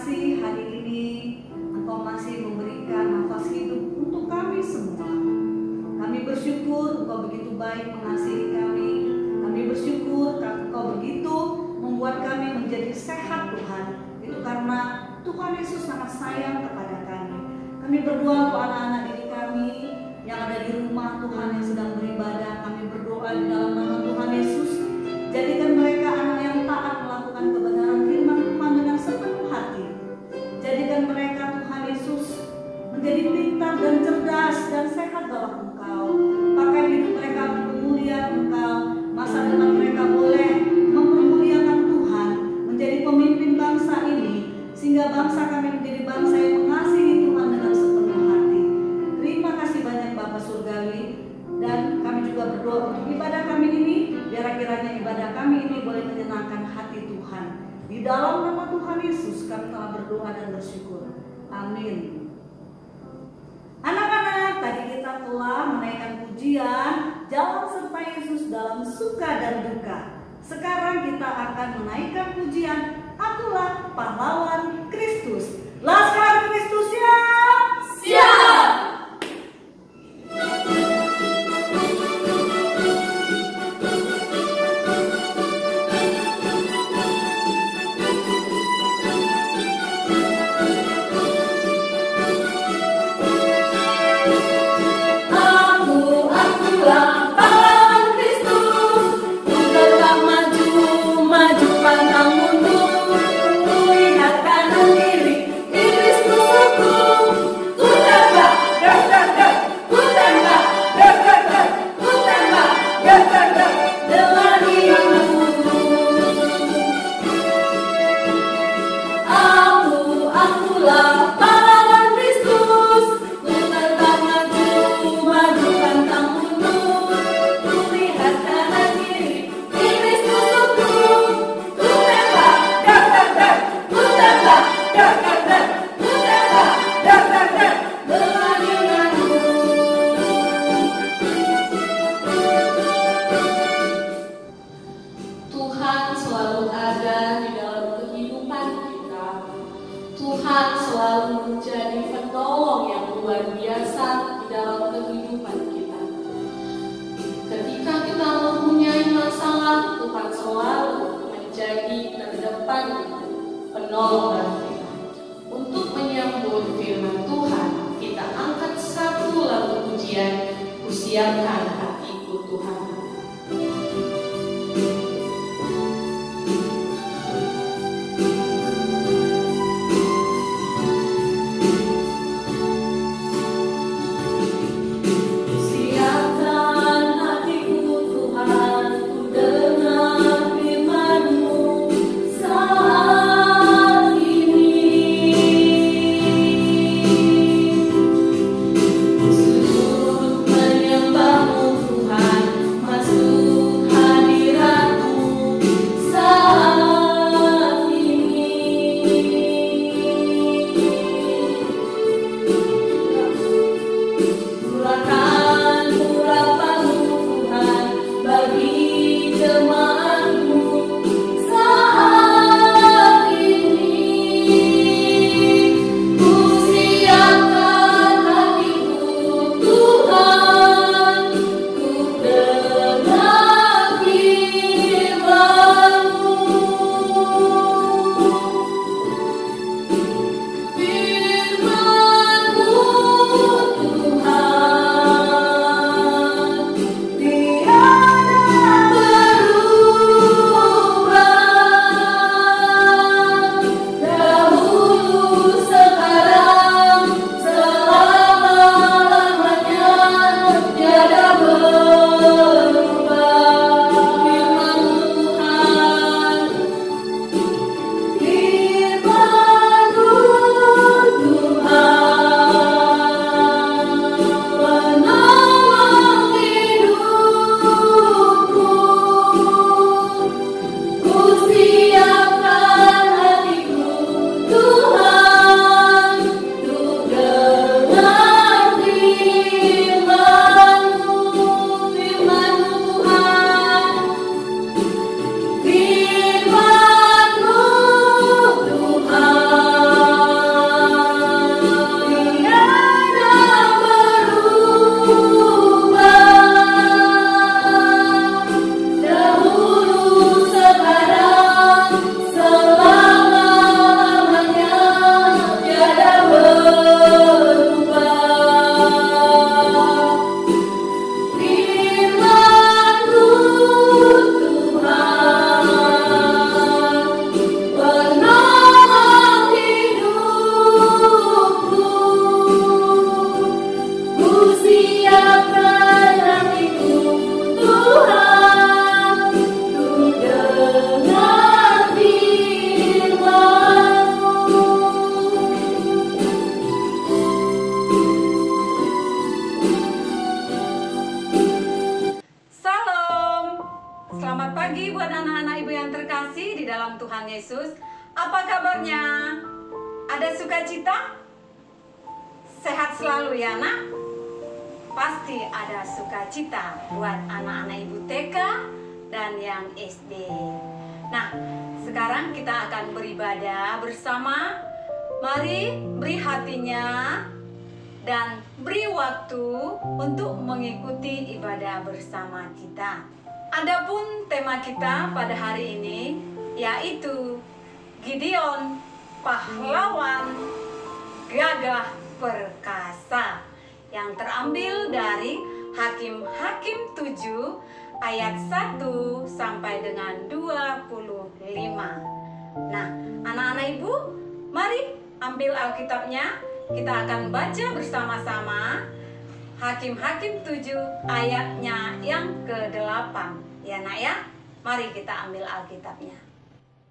kasih hari ini Engkau masih memberikan nafas hidup untuk kami semua. Kami bersyukur Engkau begitu baik mengasihi kami. Kami bersyukur Engkau begitu membuat kami menjadi sehat Tuhan. Itu karena Tuhan Yesus sangat sayang kepada kami. Kami berdoa untuk anak-anak didik kami yang ada di rumah Tuhan yang sedang beribadah. Kami berdoa di dalam nama Tuhan Yesus. Jadikan mereka anak yang taat melakukan kebenaran firman Tuhan dengan sepenuh hati. Jadikan mereka Tuhan Yesus menjadi pintar dan cerdas dan sehat dalam Engkau. Pakai hidup mereka untuk kemuliaan Engkau. Masa depan mereka boleh mempermuliakan Tuhan, menjadi pemimpin bangsa ini, sehingga bangsa kami menjadi bangsa yang mengasihi Tuhan dengan sepenuh hati. Terima kasih banyak Bapa Surgawi. Dan kami juga berdoa untuk ibadah kami ini, biar kiranya ibadah kami ini boleh menyenangkan hati Tuhan. Di dalam nama Tuhan Yesus kami telah berdoa dan bersyukur. Amin. Anak-anak, tadi kita telah menaikkan pujian Jalan serta Yesus dalam suka dan duka. Sekarang kita akan menaikkan pujian Akulah Pahlawan Kristus. Laskar Kristus siap? Siap! Tiada Selamat pagi buat anak-anak ibu yang terkasih di dalam Tuhan Yesus. Apa kabarnya? Ada sukacita? Sehat selalu ya nak? Pasti ada sukacita buat anak-anak ibu TK dan yang SD. Nah, sekarang kita akan beribadah bersama. Mari beri hatinya dan beri waktu untuk mengikuti ibadah bersama kita. Adapun tema kita pada hari ini yaitu Gideon, pahlawan gagah perkasa, yang terambil dari Hakim-Hakim 7 ayat 1 sampai dengan 25. Nah, anak-anak ibu, mari ambil Alkitabnya. Kita akan baca bersama-sama Hakim-Hakim 7 ayatnya yang ke-8. Ya nak ya, mari kita ambil Alkitabnya.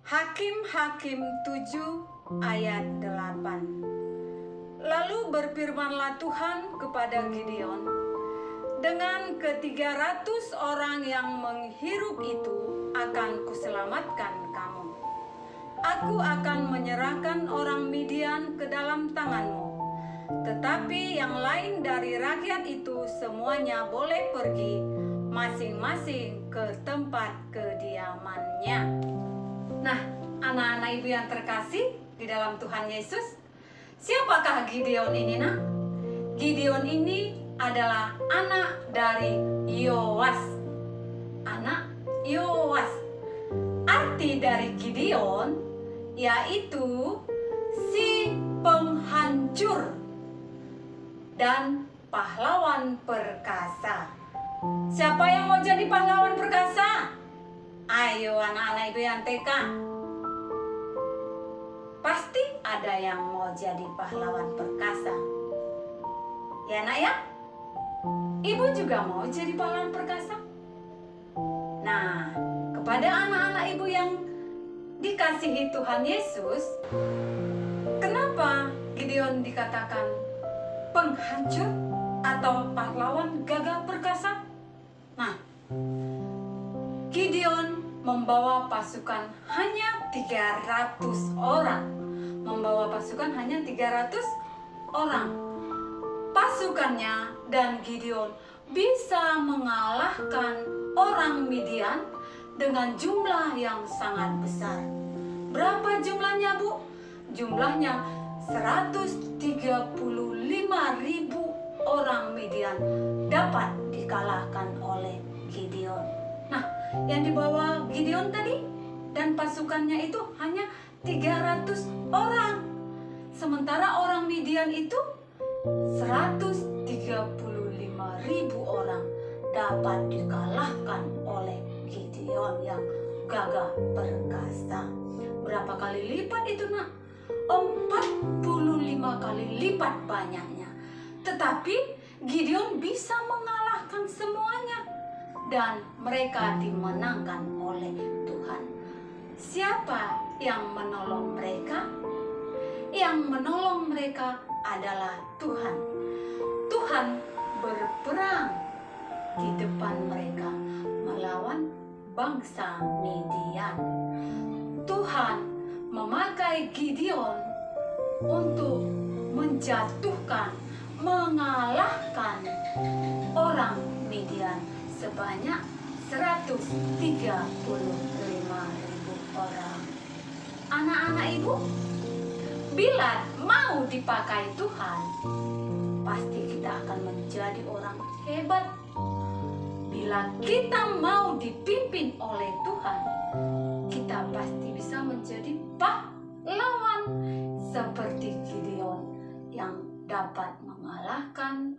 Hakim-Hakim 7 ayat 8. Lalu berfirmanlah Tuhan kepada Gideon, dengan ke-300 orang yang menghirup itu akan kuselamatkan kamu. Aku akan menyerahkan orang Midian ke dalam tanganmu. Tetapi yang lain dari rakyat itu semuanya boleh pergi masing-masing ke tempat kediamannya. Nah, anak-anak ibu yang terkasih di dalam Tuhan Yesus, siapakah Gideon ini nak? Gideon ini adalah anak dari Yoas. Anak Yoas. Arti dari Gideon yaitu si penghancur dan pahlawan perkasa. Siapa yang mau jadi pahlawan perkasa? Ayo anak-anak ibu yang TK. Pasti ada yang mau jadi pahlawan perkasa. Ya nak ya? Ibu juga mau jadi pahlawan perkasa? Nah, kepada anak-anak ibu yang dikasihi Tuhan Yesus, kenapa Gideon dikatakan penghancur atau pahlawan gagah perkasa? Nah, Gideon membawa pasukan hanya 300 orang. Membawa pasukan hanya 300 orang. Pasukannya dan Gideon bisa mengalahkan orang Midian dengan jumlah yang sangat besar. Berapa jumlahnya bu? Jumlahnya 135.000 orang Midian dapat dikalahkan oleh Gideon. Nah, yang dibawa Gideon tadi dan pasukannya itu hanya 300 orang. Sementara orang Midian itu 135.000 orang dapat dikalahkan oleh Gideon yang gagah perkasa. Berapa kali lipat itu nak? 45 kali lipat banyaknya. Tetapi Gideon bisa mengalahkan semuanya dan mereka dimenangkan oleh Tuhan. Siapa yang menolong mereka? Yang menolong mereka adalah Tuhan. Tuhan berperang di depan mereka melawan bangsa Midian. Tuhan memakai Gideon untuk menjatuhkan, mengalahkan orang Midian sebanyak 135.000 orang. Anak-anak ibu, bila mau dipakai Tuhan, pasti kita akan menjadi orang hebat. Bila kita mau dipimpin oleh Tuhan, kita pasti bisa menjadi pahlawan seperti Gideon yang dapat mengalahkan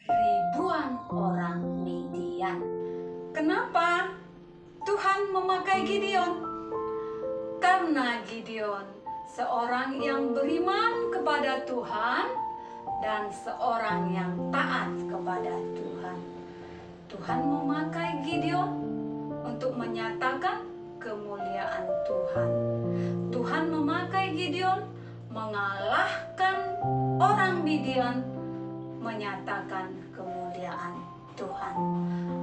ribuan orang Midian. Kenapa Tuhan memakai Gideon? Karena Gideon seorang yang beriman kepada Tuhan dan seorang yang taat kepada Tuhan. Tuhan memakai Gideon untuk menyatakan kemuliaan Tuhan. Tuhan memakai Gideon mengalahkan orang Midian, menyatakan kemuliaan Tuhan.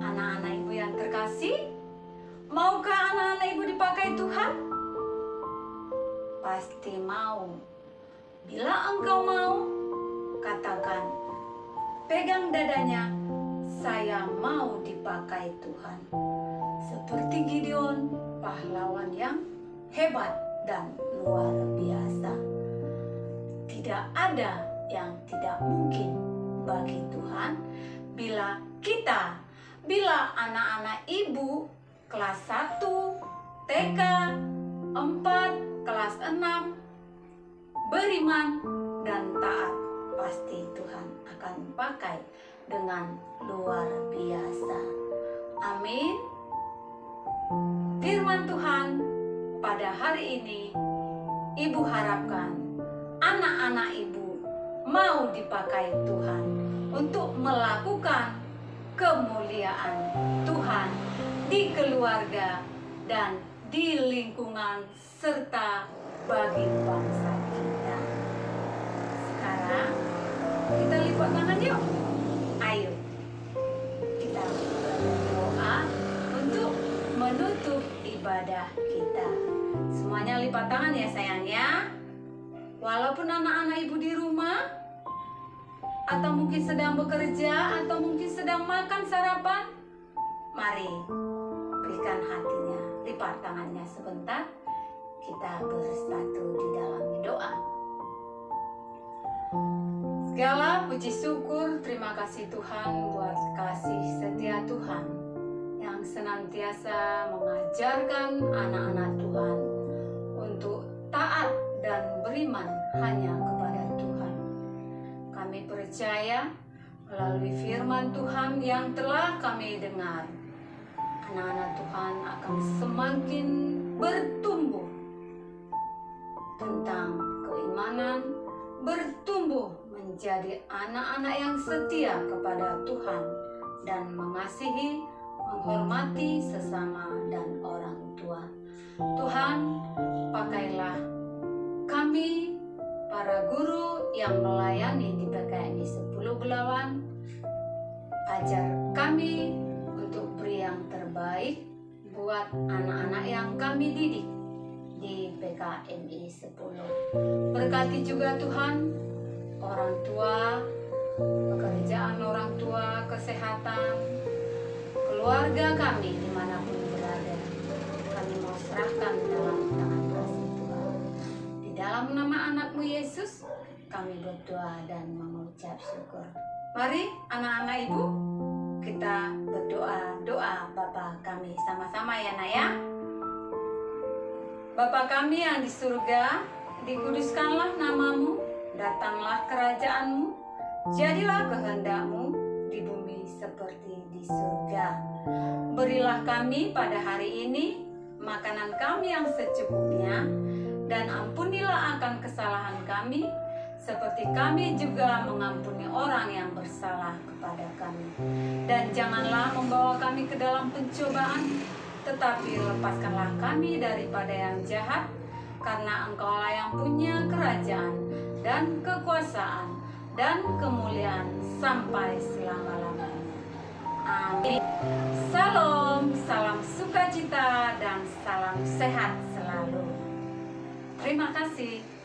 Anak-anak ibu yang terkasih, Maukah anak-anak ibu dipakai Tuhan? Pasti mau. Bila engkau mau, katakan, pegang dadanya, saya mau dipakai Tuhan. Seperti Gideon, pahlawan yang hebat dan luar biasa. Tidak ada yang tidak mungkin bagi Tuhan bila anak-anak ibu kelas 1, TK, 4, kelas 6 beriman dan taat, pasti Tuhan akan pakai dengan luar biasa. Amin. Firman Tuhan pada hari ini, ibu harapkan anak-anak ibu mau dipakai Tuhan untuk melakukan kemuliaan Tuhan di keluarga dan di lingkungan serta bagi bangsa kita. Sekarang kita lipat tangan yuk. Ayo kita berdoa untuk menutup ibadah kita. Semuanya lipat tangan ya sayang ya. Walaupun anak-anak ibu di rumah, atau mungkin sedang bekerja, atau mungkin sedang makan sarapan, mari berikan hatinya, lipat tangannya sebentar. Kita bersatu di dalam doa. Segala puji syukur, terima kasih Tuhan buat kasih setia Tuhan yang senantiasa mengajarkan anak-anak Tuhan untuk taat dan beriman hanya kepada Tuhan. Kami percaya melalui firman Tuhan yang telah kami dengar, anak-anak Tuhan akan semakin bertumbuh tentang keimanan, bertumbuh menjadi anak-anak yang setia kepada Tuhan dan mengasihi, menghormati sesama dan orang tua. Tuhan, pakailah kami, para guru yang melayani di PKMI 10 Belawan, ajar kami untuk beri yang terbaik buat anak-anak yang kami didik di PKMI 10. Berkati juga Tuhan orang tua, pekerjaan orang tua, kesehatan, keluarga kami dimanapun berada. Kami mau serahkan dalam tangan kasih Tuhan. Di dalam nama anakmu Yesus, kami berdoa dan mengucap syukur. Mari anak-anak ibu, kita berdoa doa Bapa kami sama-sama ya Nak ya. Bapa kami yang di surga, dikuduskanlah namamu, datanglah kerajaanmu, jadilah kehendakmu di bumi seperti di surga. Berilah kami pada hari ini makanan kami yang secukupnya, dan ampunilah akan kesalahan kami, seperti kami juga mengampuni orang yang bersalah kepada kami. Dan janganlah membawa kami ke dalam pencobaan, tetapi lepaskanlah kami daripada yang jahat, karena Engkaulah yang punya kerajaan dan kekuasaan dan kemuliaan sampai selama-lamanya. Amin. Salam, salam sukacita dan salam sehat selalu. Terima kasih.